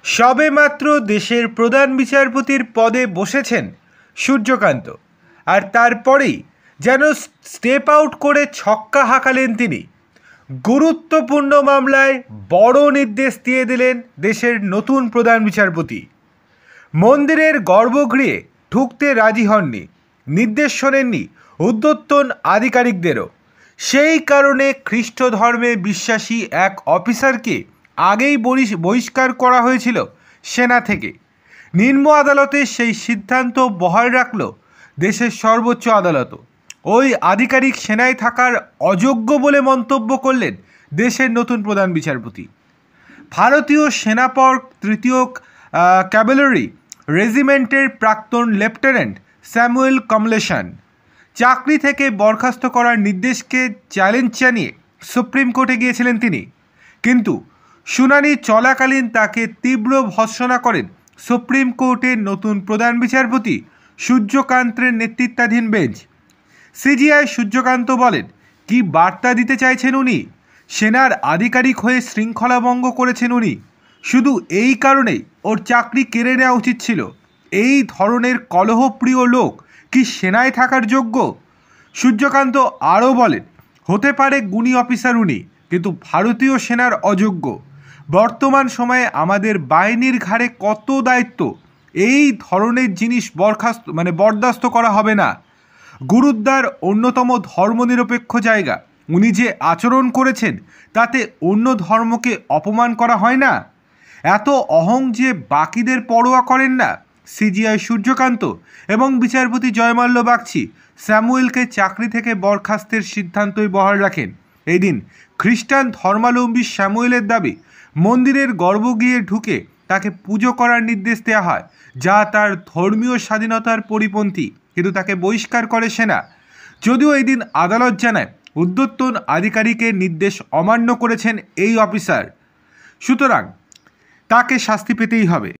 সবেমাত্র দেশের প্রধান বিচারপতির পদে বসেছেন সূর্যকান্ত, আর তারপরেই যেন স্টেপ আউট করে ছক্কা হাঁকালেন তিনি। গুরুত্বপূর্ণ মামলায় বড় নির্দেশ দিয়ে দিলেন দেশের নতুন প্রধান বিচারপতি। মন্দিরের গর্ভগৃহে ঢুকতে রাজি হননি, নির্দেশ শোনেননি ঊর্ধ্বতন আধিকারিকদেরও। সেই কারণে খ্রিস্ট ধর্মে বিশ্বাসী এক অফিসারকে আগেই বহিষ্কার করা হয়েছিল সেনা থেকে। নিম্ন আদালতে সেই সিদ্ধান্ত বহাল রাখল দেশের সর্বোচ্চ আদালতও। ওই আধিকারিক সেনায় থাকার অযোগ্য বলে মন্তব্য করলেন দেশের নতুন প্রধান বিচারপতি। ভারতীয় সেনাপর ৩য় ক্যাভেলরি রেজিমেন্টের প্রাক্তন লেফটেন্যান্ট স্যামুয়েল কমলেশন চাকরি থেকে বরখাস্ত করার নির্দেশকে চ্যালেঞ্জ জানিয়ে সুপ্রিম কোর্টে গিয়েছিলেন তিনি, কিন্তু শুনানি চলাকালীন তাকে তীব্র ভর্ৎসনা করেন সুপ্রিম কোর্টের নতুন প্রধান বিচারপতি সূর্যকান্তের নেতৃত্বাধীন বেঞ্চ। সিজিআই সূর্যকান্ত বলেন, কি বার্তা দিতে চাইছেন উনি? সেনার আধিকারিক হয়ে শৃঙ্খলা ভঙ্গ করেছেন উনি, শুধু এই কারণেই ওর চাকরি কেড়ে নেওয়া উচিত ছিল। এই ধরনের কলহপ্রিয় লোক কি সেনায় থাকার যোগ্য? সূর্যকান্ত আরও বলেন, হতে পারে গুণী অফিসার উনি, কিন্তু ভারতীয় সেনার অযোগ্য। বর্তমান সময়ে আমাদের বাহিনীর ঘাড়ে কত দায়িত্ব, এই ধরনের জিনিস বরদাস্ত করা হবে না। গুরুদ্বার অন্যতম ধর্মনিরপেক্ষ জায়গা, উনি যে আচরণ করেছেন তাতে অন্য ধর্মকে অপমান করা হয় না? এত অহং যে বাকিদের পরোয়া করেন না। সিজিআই সূর্যকান্ত এবং বিচারপতি জয়মাল্য বাগচি স্যামুয়েলকে চাকরি থেকে বরখাস্তের সিদ্ধান্তই বহাল রাখেন। এই দিন খ্রিস্টান ধর্মাবলম্বী স্যামুয়েলের দাবি, মন্দিরের গর্ভগৃহে ঢুকে তাকে পুজো করার নির্দেশ দেওয়া হয়, যা তার ধর্মীয় স্বাধীনতার পরিপন্থী, কিন্তু তাকে বহিষ্কার করে সেনা। যদিও এই দিন আদালত জানায় ঊর্ধ্বতন আধিকারিকের নির্দেশ অমান্য করেছেন এই অফিসার, সুতরাং তাকে শাস্তি পেতেই হবে।